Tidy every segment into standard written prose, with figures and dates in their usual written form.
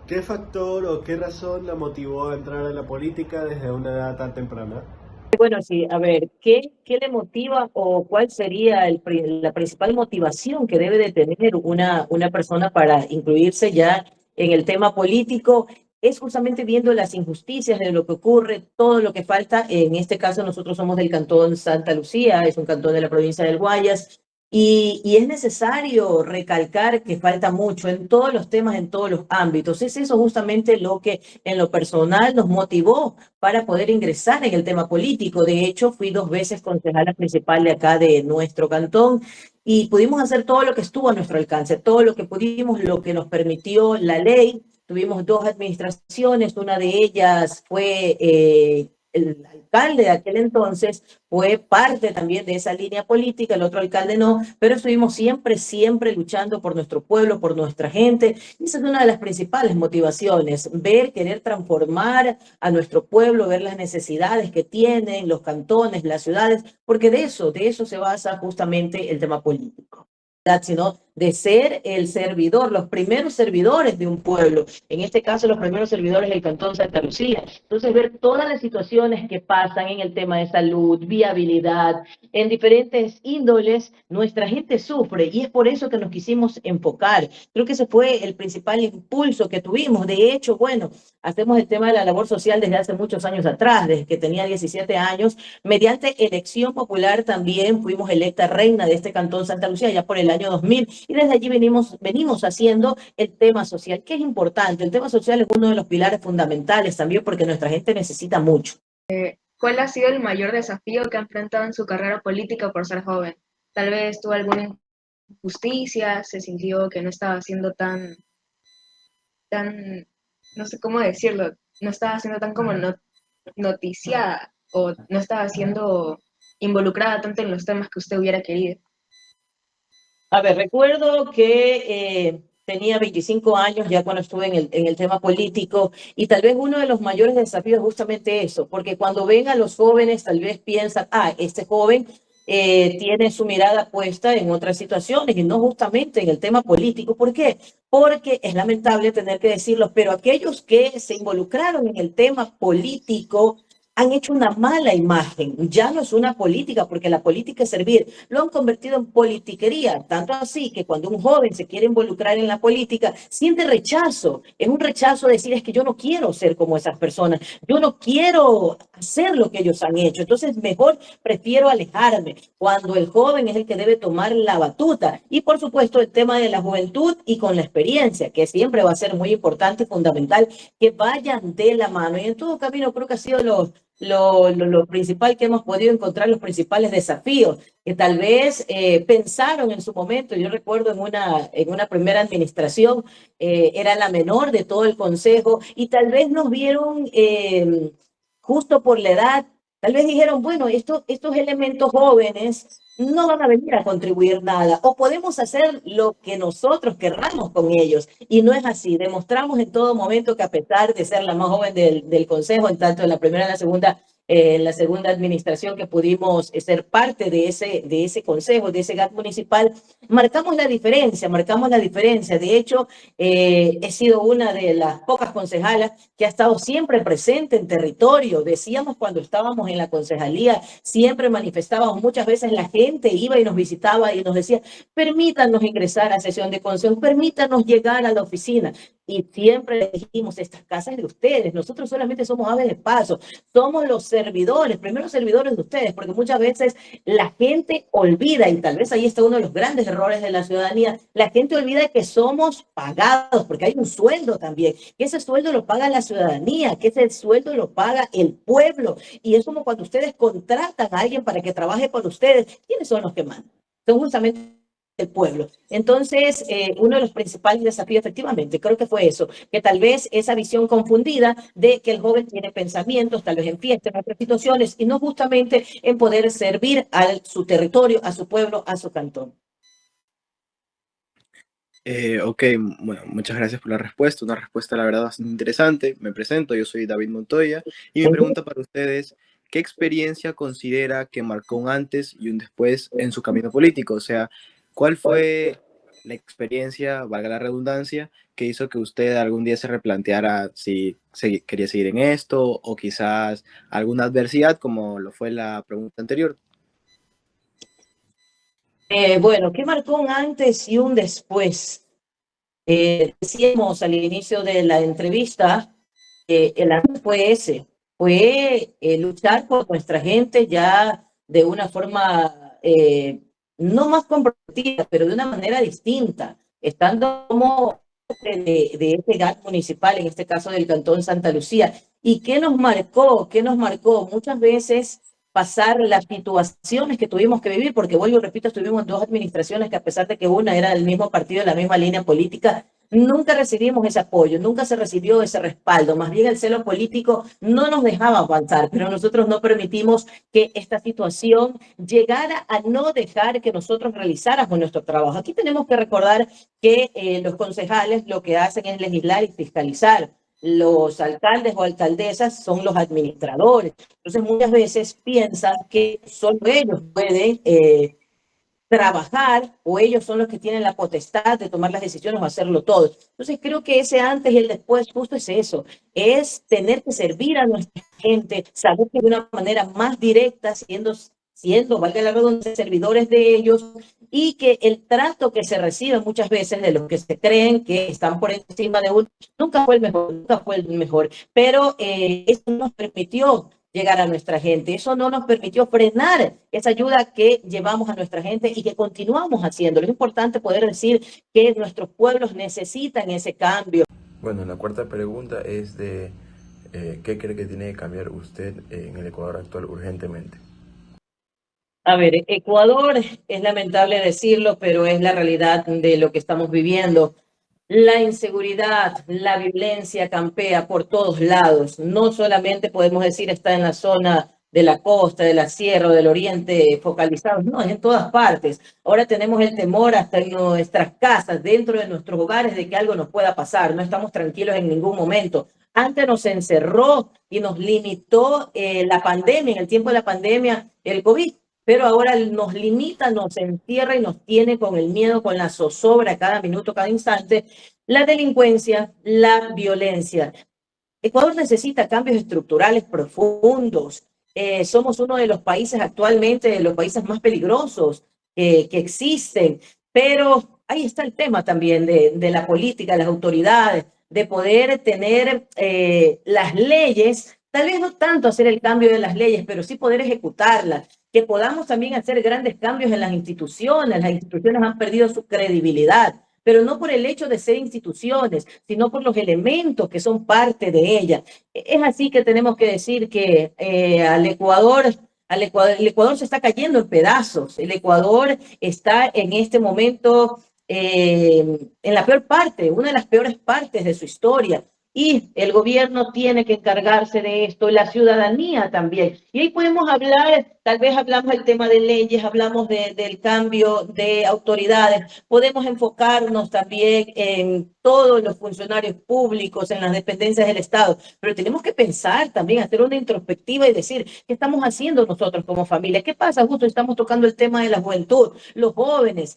¿Qué factor o qué razón la motivó a entrar a la política desde una edad tan temprana? Bueno, sí, a ver, ¿qué le motiva o cuál sería la principal motivación que debe de tener una persona para incluirse ya en el tema político? Es justamente viendo las injusticias de lo que ocurre, todo lo que falta. En este caso, nosotros somos del cantón Santa Lucía, es un cantón de la provincia del Guayas, y es necesario recalcar que falta mucho en todos los temas, en todos los ámbitos. Es eso justamente lo que en lo personal nos motivó para poder ingresar en el tema político. De hecho, fui 2 veces concejala principal de acá de nuestro cantón y pudimos hacer todo lo que estuvo a nuestro alcance, todo lo que pudimos, lo que nos permitió la ley. Tuvimos 2 administraciones, una de ellas fue el alcalde de aquel entonces, fue parte también de esa línea política, el otro alcalde no, pero estuvimos siempre, siempre luchando por nuestro pueblo, por nuestra gente. Y esa es una de las principales motivaciones, ver, querer transformar a nuestro pueblo, ver las necesidades que tienen los cantones, las ciudades, porque de eso se basa justamente el tema político, sino de ser el servidor, los primeros servidores de un pueblo, en este caso los primeros servidores del Cantón Santa Lucía. Entonces, ver todas las situaciones que pasan en el tema de salud, viabilidad, en diferentes índoles, nuestra gente sufre y es por eso que nos quisimos enfocar. Creo que ese fue el principal impulso que tuvimos. De hecho, bueno, hacemos el tema de la labor social desde hace muchos años atrás, desde que tenía 17 años. Mediante elección popular también fuimos electa reina de este cantón Santa Lucía ya por el año 2000 y desde allí venimos haciendo el tema social, que es importante. El tema social es uno de los pilares fundamentales también porque nuestra gente necesita mucho. ¿Cuál ha sido el mayor desafío que ha enfrentado en su carrera política por ser joven? Tal vez tuvo alguna injusticia, se sintió que no estaba siendo tan, no sé cómo decirlo, no estaba siendo tan como noticiada o no estaba siendo involucrada tanto en los temas que usted hubiera querido. A ver, recuerdo que tenía 25 años ya cuando estuve en el tema político y tal vez uno de los mayores desafíos es justamente eso, porque cuando ven a los jóvenes tal vez piensan, este joven tiene su mirada puesta en otras situaciones y no justamente en el tema político. ¿Por qué? Porque es lamentable tener que decirlo, pero aquellos que se involucraron en el tema político han hecho una mala imagen. Ya no es una política, porque la política es servir. Lo han convertido en politiquería, tanto así que cuando un joven se quiere involucrar en la política, siente rechazo. Es un rechazo decir, es que yo no quiero ser como esas personas, yo no quiero hacer lo que ellos han hecho, entonces mejor prefiero alejarme, cuando el joven es el que debe tomar la batuta. Y por supuesto el tema de la juventud y con la experiencia, que siempre va a ser muy importante y fundamental, que vayan de la mano. Y en todo camino creo que ha sido lo principal que hemos podido encontrar, los principales desafíos, que tal vez pensaron en su momento. Yo recuerdo en una primera administración, era la menor de todo el consejo y tal vez nos vieron justo por la edad, tal vez dijeron, bueno, estos elementos jóvenes no van a venir a contribuir nada, o podemos hacer lo que nosotros querramos con ellos. Y no es así. Demostramos en todo momento que a pesar de ser la más joven del Consejo, en tanto en la primera y en la segunda administración que pudimos ser parte de ese consejo, de ese GAT municipal, marcamos la diferencia, marcamos la diferencia. De hecho, he sido una de las pocas concejalas que ha estado siempre presente en territorio. Decíamos cuando estábamos en la concejalía, siempre manifestábamos, muchas veces la gente iba y nos visitaba y nos decía, permítanos ingresar a sesión de consejo, permítanos llegar a la oficina. Y siempre dijimos, estas casas de ustedes, nosotros solamente somos aves de paso, somos los servidores, primeros servidores de ustedes, porque muchas veces la gente olvida, y tal vez ahí está uno de los grandes errores de la ciudadanía, la gente olvida que somos pagados, porque hay un sueldo también, que ese sueldo lo paga la ciudadanía, que ese sueldo lo paga el pueblo, y es como cuando ustedes contratan a alguien para que trabaje por ustedes, ¿quiénes son los que mandan? Son justamente el pueblo. Entonces, uno de los principales desafíos, efectivamente, creo que fue eso, que tal vez esa visión confundida de que el joven tiene pensamientos, tal vez en fiestas, en otras situaciones, y no justamente en poder servir a su territorio, a su pueblo, a su cantón. Ok, bueno, muchas gracias por la respuesta. Una respuesta, la verdad, bastante interesante. Me presento, yo soy David Montoya y mi pregunta para ustedes, ¿qué experiencia considera que marcó un antes y un después en su camino político? O sea, ¿cuál fue la experiencia, valga la redundancia, que hizo que usted algún día se replanteara si quería seguir en esto o quizás alguna adversidad como lo fue la pregunta anterior? Bueno, ¿qué marcó un antes y un después? Decíamos al inicio de la entrevista, el antes fue ese, fue luchar por nuestra gente ya de una forma no más comprometida, pero de una manera distinta, estando como de este GAT municipal, en este caso del Cantón Santa Lucía. ¿Y qué nos marcó? ¿Qué nos marcó? Muchas veces pasar las situaciones que tuvimos que vivir, porque vuelvo y repito, estuvimos dos administraciones que a pesar de que una era del mismo partido, de la misma línea política, nunca recibimos ese apoyo, nunca se recibió ese respaldo, más bien el celo político no nos dejaba avanzar, pero nosotros no permitimos que esta situación llegara a no dejar que nosotros realizáramos nuestro trabajo. Aquí tenemos que recordar que los concejales lo que hacen es legislar y fiscalizar. Los alcaldes o alcaldesas son los administradores. Entonces muchas veces piensan que solo ellos pueden trabajar o ellos son los que tienen la potestad de tomar las decisiones o hacerlo todo. Entonces creo que ese antes y el después justo es eso, es tener que servir a nuestra gente, saber que de una manera más directa, siendo, valga la redundancia, servidores de ellos, y que el trato que se recibe muchas veces de los que se creen que están por encima de uno, nunca fue el mejor, pero eso nos permitió llegar a nuestra gente. Eso no nos permitió frenar esa ayuda que llevamos a nuestra gente y que continuamos haciendo. Es importante poder decir que nuestros pueblos necesitan ese cambio. Bueno, la cuarta pregunta es de ¿qué cree que tiene que cambiar usted en el Ecuador actual urgentemente? A ver, Ecuador, es lamentable decirlo, pero es la realidad de lo que estamos viviendo. La inseguridad, la violencia campea por todos lados. No solamente podemos decir está en la zona de la costa, de la sierra o del oriente focalizados, no, es en todas partes. Ahora tenemos el temor hasta en nuestras casas, dentro de nuestros hogares, de que algo nos pueda pasar. No estamos tranquilos en ningún momento. Antes nos encerró y nos limitó la pandemia, en el tiempo de la pandemia, el COVID. Pero ahora nos limita, nos encierra y nos tiene con el miedo, con la zozobra cada minuto, cada instante, la delincuencia, la violencia. Ecuador necesita cambios estructurales profundos. Somos uno de los países actualmente, de los países más peligrosos que existen, pero ahí está el tema también de la política, las autoridades, de poder tener las leyes, tal vez no tanto hacer el cambio de las leyes, pero sí poder ejecutarlas, que podamos también hacer grandes cambios en las instituciones. Las instituciones han perdido su credibilidad, pero no por el hecho de ser instituciones, sino por los elementos que son parte de ellas. Es así que tenemos que decir que el Ecuador se está cayendo en pedazos. El Ecuador está en este momento en la peor parte, una de las peores partes de su historia. Y el gobierno tiene que encargarse de esto, la ciudadanía también. Y ahí podemos hablar, tal vez hablamos del tema de leyes, hablamos del cambio de autoridades, podemos enfocarnos también en todos los funcionarios públicos, en las dependencias del Estado, pero tenemos que pensar también, hacer una introspectiva y decir, ¿qué estamos haciendo nosotros como familia? ¿Qué pasa? Justo estamos tocando el tema de la juventud, los jóvenes,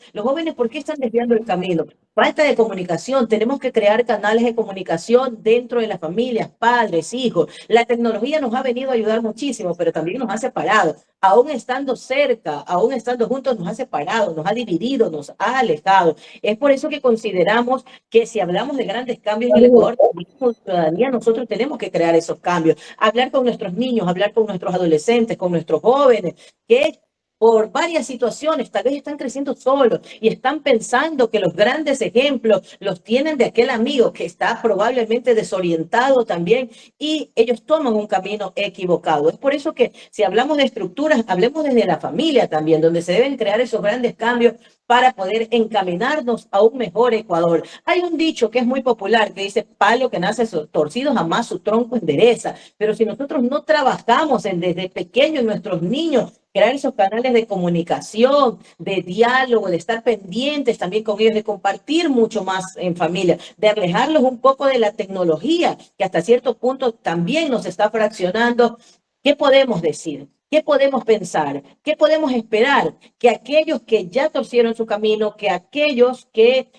¿por qué están desviando el camino? Falta de comunicación, tenemos que crear canales de comunicación dentro de las familias, padres, hijos. La tecnología nos ha venido a ayudar muchísimo, pero también nos ha separado. Aún estando cerca, aún estando juntos, nos ha separado, nos ha dividido, nos ha alejado. Es por eso que consideramos que si hablamos de grandes cambios en el Ecuador, como ciudadanía, nosotros tenemos que crear esos cambios. Hablar con nuestros niños, hablar con nuestros adolescentes, con nuestros jóvenes, que por varias situaciones, tal vez están creciendo solos y están pensando que los grandes ejemplos los tienen de aquel amigo que está probablemente desorientado también y ellos toman un camino equivocado. Es por eso que si hablamos de estructuras, hablemos desde la familia también, donde se deben crear esos grandes cambios para poder encaminarnos a un mejor Ecuador. Hay un dicho que es muy popular que dice, palo que nace torcido jamás su tronco endereza, pero si nosotros no trabajamos desde pequeños en nuestros niños, crear esos canales de comunicación, de diálogo, de estar pendientes también con ellos, de compartir mucho más en familia, de alejarlos un poco de la tecnología, que hasta cierto punto también nos está fraccionando. ¿Qué podemos decir? ¿Qué podemos pensar? ¿Qué podemos esperar? Que aquellos que ya torcieron su camino, que aquellos que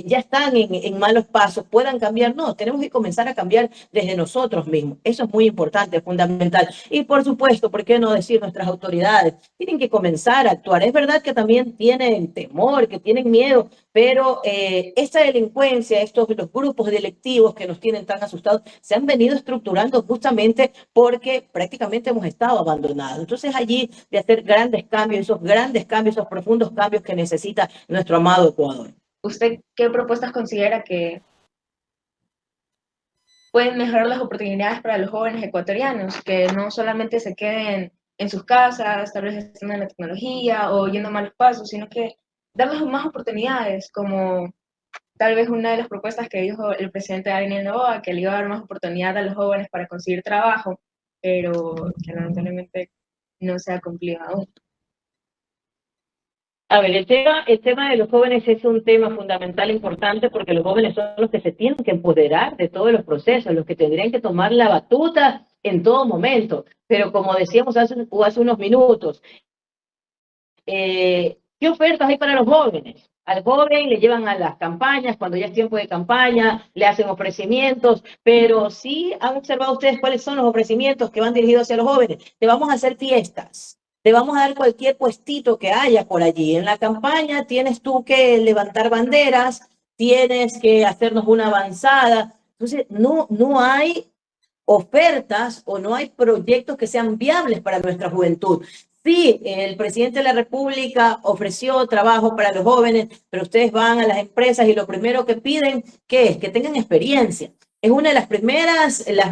ya están en malos pasos puedan cambiar. No, tenemos que comenzar a cambiar desde nosotros mismos. Eso es muy importante, fundamental. Y por supuesto, ¿por qué no decir nuestras autoridades? Tienen que comenzar a actuar. Es verdad que también tienen temor, que tienen miedo, pero esta delincuencia, los grupos delictivos que nos tienen tan asustados, se han venido estructurando justamente porque prácticamente hemos estado abandonados. Entonces allí de hacer grandes cambios, esos profundos cambios que necesita nuestro amado Ecuador. ¿Usted qué propuestas considera que pueden mejorar las oportunidades para los jóvenes ecuatorianos, que no solamente se queden en sus casas, tal vez estén en la tecnología o yendo a malos pasos, sino que darles más oportunidades, como tal vez una de las propuestas que dijo el presidente Daniel Noboa, que le iba a dar más oportunidad a los jóvenes para conseguir trabajo, pero que lamentablemente no se ha cumplido aún? A ver, el tema de los jóvenes es un tema fundamental, importante, porque los jóvenes son los que se tienen que empoderar de todos los procesos, los que tendrían que tomar la batuta en todo momento. Pero como decíamos hace unos minutos, ¿qué ofertas hay para los jóvenes? Al joven le llevan a las campañas, cuando ya es tiempo de campaña, le hacen ofrecimientos, pero sí han observado ustedes cuáles son los ofrecimientos que van dirigidos hacia los jóvenes. Te vamos a hacer fiestas, te vamos a dar cualquier puestito que haya por allí. En la campaña tienes tú que levantar banderas, tienes que hacernos una avanzada. Entonces, no hay ofertas o no hay proyectos que sean viables para nuestra juventud. Sí, el presidente de la República ofreció trabajo para los jóvenes, pero ustedes van a las empresas y lo primero que piden, ¿qué es? Que tengan experiencia. Es una de las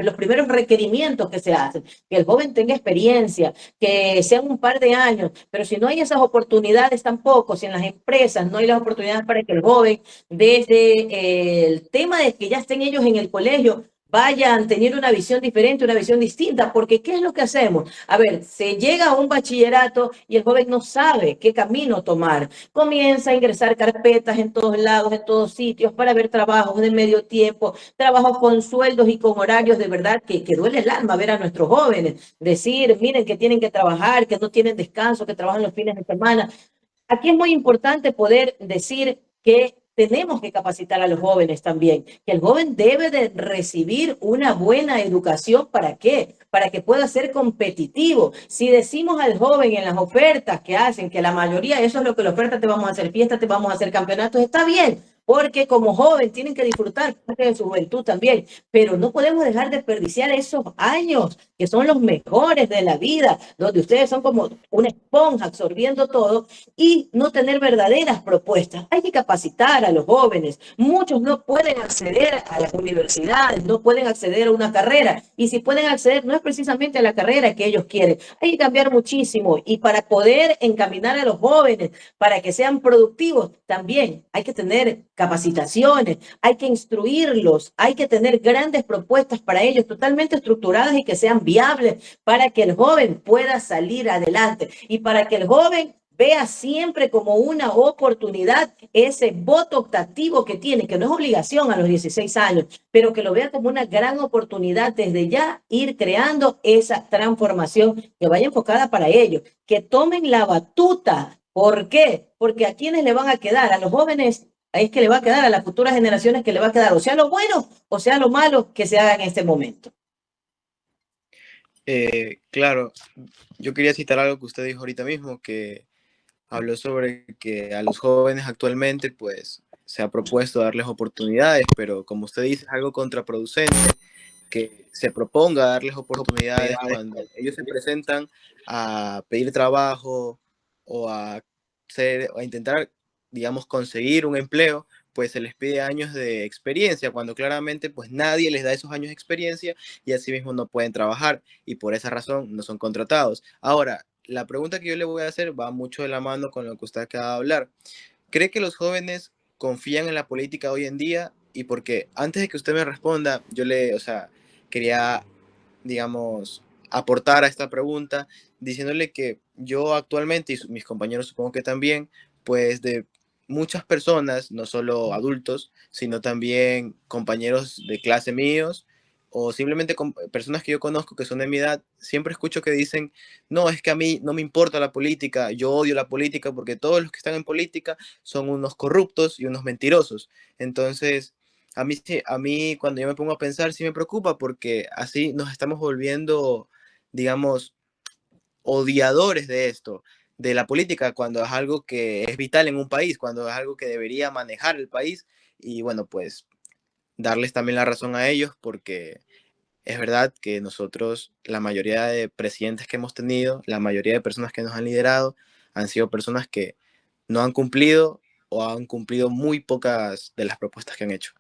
los primeros requerimientos que se hacen, que el joven tenga experiencia, que sean un par de años, pero si no hay esas oportunidades tampoco, si en las empresas no hay las oportunidades para que el joven, desde el tema de que ya estén ellos en el colegio, vayan teniendo una visión diferente, una visión distinta, porque ¿qué es lo que hacemos? A ver, se llega a un bachillerato y el joven no sabe qué camino tomar. Comienza a ingresar carpetas en todos lados, en todos sitios, para ver trabajos de medio tiempo, trabajos con sueldos y con horarios de verdad que duele el alma ver a nuestros jóvenes. Decir, miren que tienen que trabajar, que no tienen descanso, que trabajan los fines de semana. Aquí es muy importante poder decir que tenemos que capacitar a los jóvenes también, que el joven debe de recibir una buena educación. ¿Para qué? Para que pueda ser competitivo. Si decimos al joven en las ofertas que hacen, que la mayoría, eso es lo que la oferta, te vamos a hacer fiesta, te vamos a hacer campeonatos, está bien, porque como joven tienen que disfrutar parte de su juventud también, pero no podemos dejar de desperdiciar esos años que son los mejores de la vida, donde ustedes son como una esponja absorbiendo todo y no tener verdaderas propuestas. Hay que capacitar a los jóvenes. Muchos no pueden acceder a las universidades, no pueden acceder a una carrera, y si pueden acceder no es precisamente a la carrera que ellos quieren. Hay que cambiar muchísimo, y para poder encaminar a los jóvenes para que sean productivos, también hay que tener capacitaciones, hay que instruirlos, hay que tener grandes propuestas para ellos, totalmente estructuradas y que sean viables para que el joven pueda salir adelante y para que el joven vea siempre como una oportunidad ese voto optativo que tiene, que no es obligación a los 16 años, pero que lo vea como una gran oportunidad desde ya ir creando esa transformación que vaya enfocada para ellos, que tomen la batuta. ¿Por qué? Porque a quienes le van a quedar, a los jóvenes, es que le va a quedar, a las futuras generaciones que le va a quedar, o sea lo bueno o sea lo malo que se haga en este momento. Claro, yo quería citar algo que usted dijo ahorita mismo, que habló sobre que a los jóvenes actualmente pues se ha propuesto darles oportunidades, pero como usted dice, es algo contraproducente que se proponga darles oportunidades cuando ellos se presentan a pedir trabajo o a intentar, digamos, conseguir un empleo, pues se les pide años de experiencia, cuando claramente pues nadie les da esos años de experiencia y así mismo no pueden trabajar y por esa razón no son contratados. Ahora, la pregunta que yo le voy a hacer va mucho de la mano con lo que usted acaba de hablar. ¿Cree que los jóvenes confían en la política hoy en día? Y porque antes de que usted me responda, quería, digamos, aportar a esta pregunta diciéndole que yo actualmente, y mis compañeros supongo que también, pues de muchas personas, no solo adultos, sino también compañeros de clase míos, o simplemente con personas que yo conozco que son de mi edad, siempre escucho que dicen, no, es que a mí no me importa la política, yo odio la política porque todos los que están en política son unos corruptos y unos mentirosos. Entonces, a mí cuando yo me pongo a pensar, sí me preocupa porque así nos estamos volviendo, digamos, odiadores de esto, de la política, cuando es algo que es vital en un país, cuando es algo que debería manejar el país. Y bueno, pues darles también la razón a ellos, porque es verdad que nosotros, la mayoría de presidentes que hemos tenido, la mayoría de personas que nos han liderado, han sido personas que no han cumplido o han cumplido muy pocas de las propuestas que han hecho.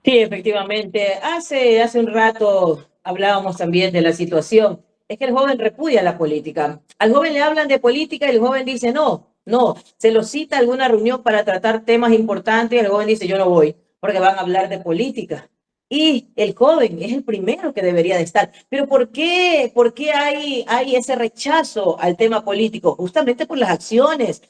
Sí, efectivamente. Hace un rato hablábamos también de la situación. Es que el joven repudia la política. Al joven le hablan de política y el joven dice no, no. Se lo cita a alguna reunión para tratar temas importantes y el joven dice yo no voy porque van a hablar de política. Y el joven es el primero que debería de estar. Pero ¿por qué hay ese rechazo al tema político? Justamente por las acciones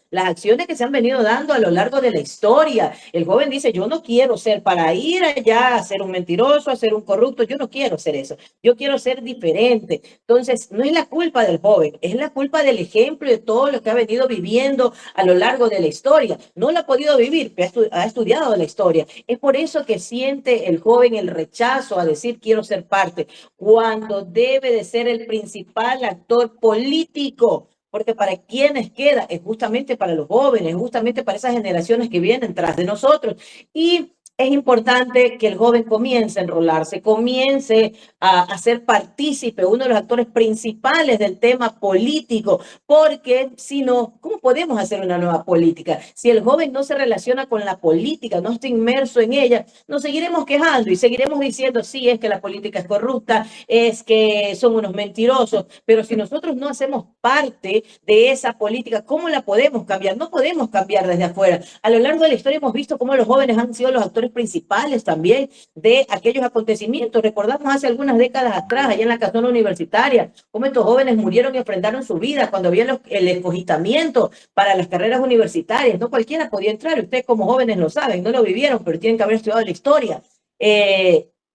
que se han venido dando a lo largo de la historia. El joven dice, yo no quiero ser para ir allá a ser un mentiroso, a ser un corrupto, yo no quiero ser eso, yo quiero ser diferente. Entonces, no es la culpa del joven, es la culpa del ejemplo de todo lo que ha venido viviendo a lo largo de la historia. No lo ha podido vivir, pero ha estudiado la historia. Es por eso que siente el joven el rechazo a decir quiero ser parte, cuando debe de ser el principal actor político, porque para quienes queda es justamente para los jóvenes, es justamente para esas generaciones que vienen tras de nosotros. Y es importante que el joven comience a enrolarse, comience a ser partícipe, uno de los actores principales del tema político, porque si no, ¿cómo podemos hacer una nueva política? Si el joven no se relaciona con la política, no está inmerso en ella, nos seguiremos quejando y seguiremos diciendo, sí, es que la política es corrupta, es que son unos mentirosos, pero si nosotros no hacemos parte de esa política, ¿cómo la podemos cambiar? No podemos cambiar desde afuera. A lo largo de la historia hemos visto cómo los jóvenes han sido los actores principales también de aquellos acontecimientos. Recordamos hace algunas décadas atrás, allá en la casona universitaria, cómo estos jóvenes murieron y enfrentaron su vida cuando había el escogitamiento para las carreras universitarias. No cualquiera podía entrar, ustedes como jóvenes lo saben, no lo vivieron, pero tienen que haber estudiado la historia.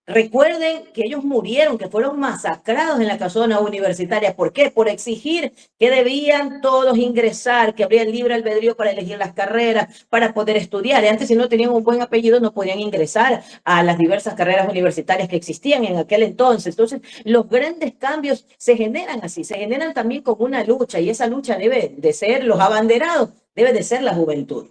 Recuerden que ellos murieron, que fueron masacrados en la casona universitaria. ¿Por qué? Por exigir que debían todos ingresar, que habría libre albedrío para elegir las carreras, para poder estudiar. Y antes, si no tenían un buen apellido, no podían ingresar a las diversas carreras universitarias que existían en aquel entonces. Entonces, los grandes cambios se generan así, se generan también con una lucha, y esa lucha debe de ser los abanderados, debe de ser la juventud.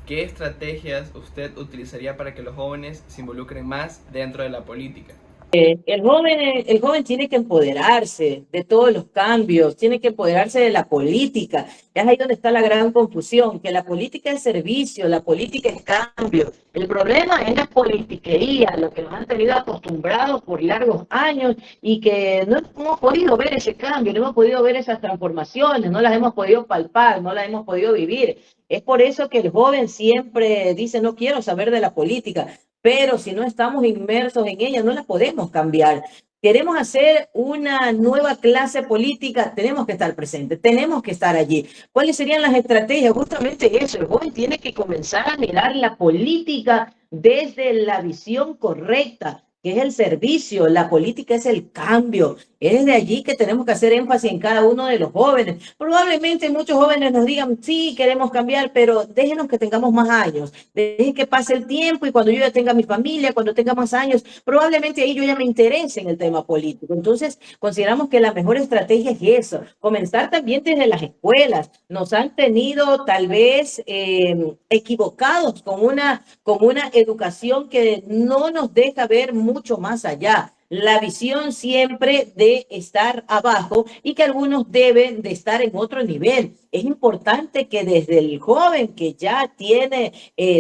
¿Qué estrategias usted utilizaría para que los jóvenes se involucren más dentro de la política? El joven tiene que empoderarse de todos los cambios, tiene que empoderarse de la política. Es ahí donde está la gran confusión, que la política es servicio, la política es cambio. El problema es la politiquería, lo que nos han tenido acostumbrados por largos años y que no hemos podido ver ese cambio, no hemos podido ver esas transformaciones, no las hemos podido palpar, no las hemos podido vivir. Es por eso que el joven siempre dice, no quiero saber de la política, pero si no estamos inmersos en ella, no la podemos cambiar. Queremos hacer una nueva clase política, tenemos que estar presentes, tenemos que estar allí. ¿Cuáles serían las estrategias? Justamente eso, el joven tiene que comenzar a mirar la política desde la visión correcta, que es el servicio, la política es el cambio. Es de allí que tenemos que hacer énfasis en cada uno de los jóvenes. Probablemente muchos jóvenes nos digan, sí, queremos cambiar, pero déjenos que tengamos más años. Dejen que pase el tiempo y cuando yo ya tenga mi familia, cuando tenga más años, probablemente ahí yo ya me interese en el tema político. Entonces, consideramos que la mejor estrategia es eso, comenzar también desde las escuelas. Nos han tenido tal vez equivocados con una educación que no nos deja ver mucho más allá. La visión siempre de estar abajo y que algunos deben de estar en otro nivel. Es importante que desde el joven que ya tiene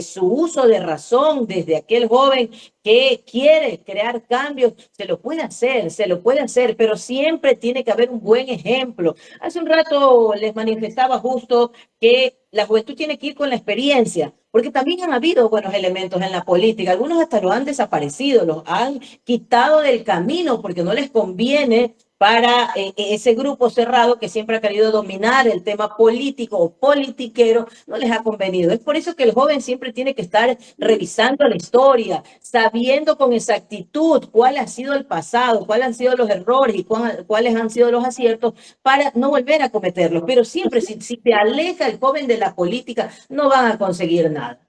su uso de razón, desde aquel joven que quiere crear cambios, se lo puede hacer, pero siempre tiene que haber un buen ejemplo. Hace un rato les manifestaba justo que la juventud tiene que ir con la experiencia, porque también han habido buenos elementos en la política, algunos hasta lo han desaparecido, los han quitado del camino porque no les conviene para ese grupo cerrado que siempre ha querido dominar el tema político o politiquero, no les ha convenido. Es por eso que el joven siempre tiene que estar revisando la historia, sabiendo con exactitud cuál ha sido el pasado, cuáles han sido los errores y cuáles han sido los aciertos para no volver a cometerlos. Pero siempre, si te aleja el joven de la política, no van a conseguir nada.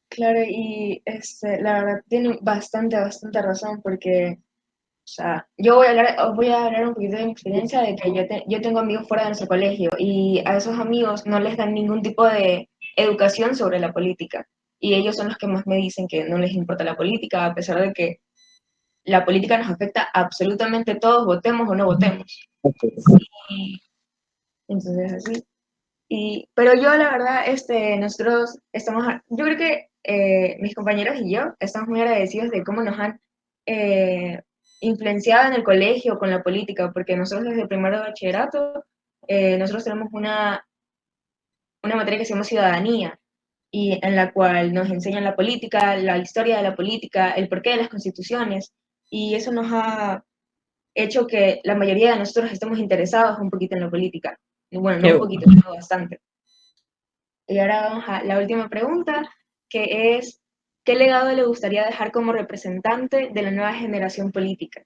Claro, y la verdad tiene bastante razón porque, o sea, yo voy a hablar un poquito de mi experiencia de que yo tengo amigos fuera de nuestro colegio y a esos amigos no les dan ningún tipo de educación sobre la política. Y ellos son los que más me dicen que no les importa la política, a pesar de que la política nos afecta absolutamente todos, votemos o no votemos. Y entonces así. Pero yo, la verdad, nosotros estamos, yo creo que mis compañeros y yo estamos muy agradecidos de cómo nos han influenciado en el colegio con la política, porque nosotros desde primero de bachillerato, nosotros tenemos una materia que se llama ciudadanía, y en la cual nos enseñan la política, la historia de la política, el porqué de las constituciones, y eso nos ha hecho que la mayoría de nosotros estemos interesados un poquito en la política. Y bueno, no un poquito, sino bastante. Y ahora vamos a la última pregunta, que es, ¿qué legado le gustaría dejar como representante de la nueva generación política?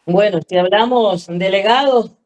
Bueno, si hablamos de legado,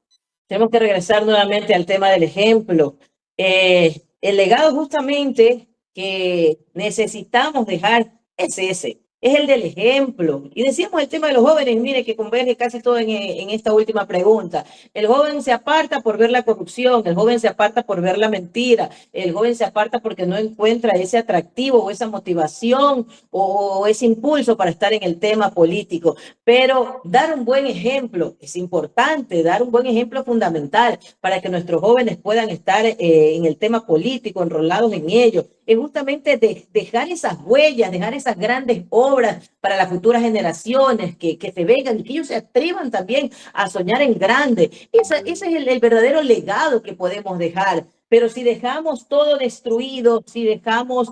tenemos que regresar nuevamente al tema del ejemplo. El legado justamente que necesitamos dejar es ese, es el del ejemplo. Y decíamos el tema de los jóvenes, mire que converge casi todo en esta última pregunta. El joven se aparta por ver la corrupción, el joven se aparta por ver la mentira, el joven se aparta porque no encuentra ese atractivo o esa motivación o ese impulso para estar en el tema político. Pero dar un buen ejemplo es importante, dar un buen ejemplo es fundamental para que nuestros jóvenes puedan estar en el tema político, enrolados en ello. Es justamente dejar esas huellas, dejar esas grandes obras para las futuras generaciones que se vengan y que ellos se atrevan también a soñar en grande. Ese es el verdadero legado que podemos dejar. Pero si dejamos todo destruido, si dejamos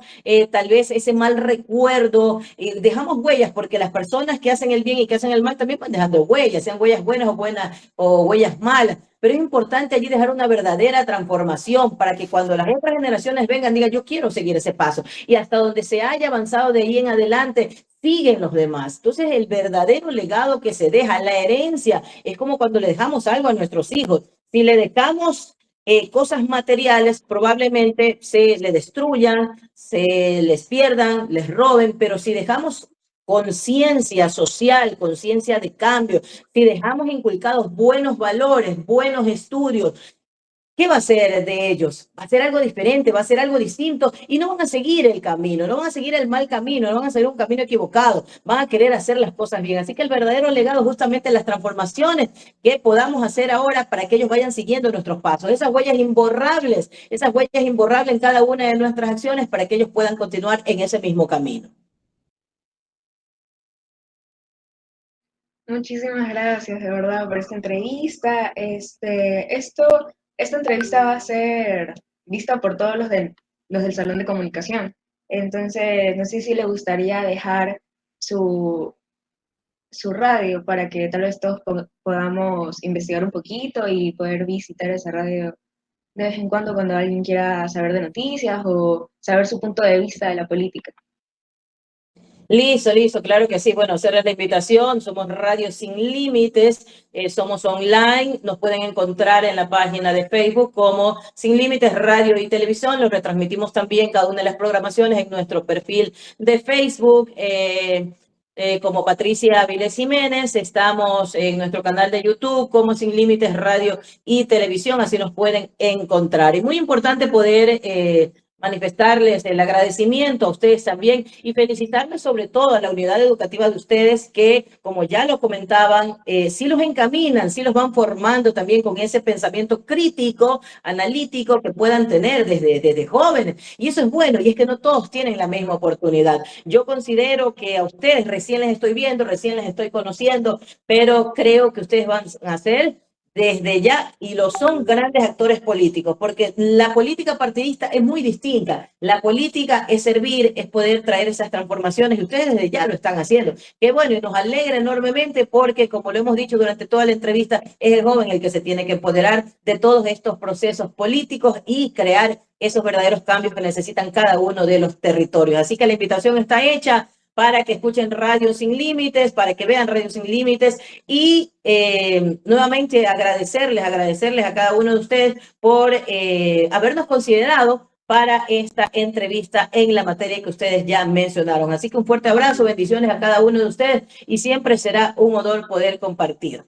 tal vez ese mal recuerdo, dejamos huellas, porque las personas que hacen el bien y que hacen el mal también van dejando huellas, sean huellas buenas o huellas malas. Pero es importante allí dejar una verdadera transformación para que cuando las otras generaciones vengan, digan, yo quiero seguir ese paso. Y hasta donde se haya avanzado de ahí en adelante, siguen los demás. Entonces, el verdadero legado que se deja, la herencia, es como cuando le dejamos algo a nuestros hijos. Si le dejamos cosas materiales, probablemente se le destruyan, se les pierdan, les roben, pero si dejamos conciencia social, conciencia de cambio, si dejamos inculcados buenos valores, buenos estudios, ¿qué va a ser de ellos? Va a ser algo diferente, va a ser algo distinto y no van a seguir el camino, no van a seguir el mal camino, no van a seguir un camino equivocado, van a querer hacer las cosas bien. Así que el verdadero legado es justamente las transformaciones que podamos hacer ahora para que ellos vayan siguiendo nuestros pasos, esas huellas imborrables en cada una de nuestras acciones para que ellos puedan continuar en ese mismo camino. Muchísimas gracias, de verdad, por esta entrevista. Esta entrevista va a ser vista por todos los del Salón de Comunicación. Entonces, no sé si le gustaría dejar su radio para que tal vez todos podamos investigar un poquito y poder visitar esa radio de vez en cuando alguien quiera saber de noticias o saber su punto de vista de la política. Listo, claro que sí. Bueno, hacerles la invitación. Somos Radio Sin Límites, somos online. Nos pueden encontrar en la página de Facebook como Sin Límites Radio y Televisión. Los retransmitimos también cada una de las programaciones en nuestro perfil de Facebook. Como Patricia Avilés Jiménez, estamos en nuestro canal de YouTube como Sin Límites Radio y Televisión, así nos pueden encontrar. Es muy importante poder manifestarles el agradecimiento a ustedes también y felicitarles sobre todo a la unidad educativa de ustedes que, como ya lo comentaban, sí los encaminan, sí los van formando también con ese pensamiento crítico, analítico que puedan tener desde jóvenes. Y eso es bueno, y es que no todos tienen la misma oportunidad. Yo considero que a ustedes recién les estoy viendo, recién les estoy conociendo, pero creo que ustedes van a ser desde ya, y lo son grandes actores políticos, porque la política partidista es muy distinta. La política es servir, es poder traer esas transformaciones, y ustedes desde ya lo están haciendo. Qué bueno, y nos alegra enormemente porque, como lo hemos dicho durante toda la entrevista, es el joven el que se tiene que empoderar de todos estos procesos políticos y crear esos verdaderos cambios que necesitan cada uno de los territorios. Así que la invitación está hecha para que escuchen Radio Sin Límites, para que vean Radio Sin Límites, y nuevamente agradecerles a cada uno de ustedes por habernos considerado para esta entrevista en la materia que ustedes ya mencionaron. Así que un fuerte abrazo, bendiciones a cada uno de ustedes, y siempre será un honor poder compartir.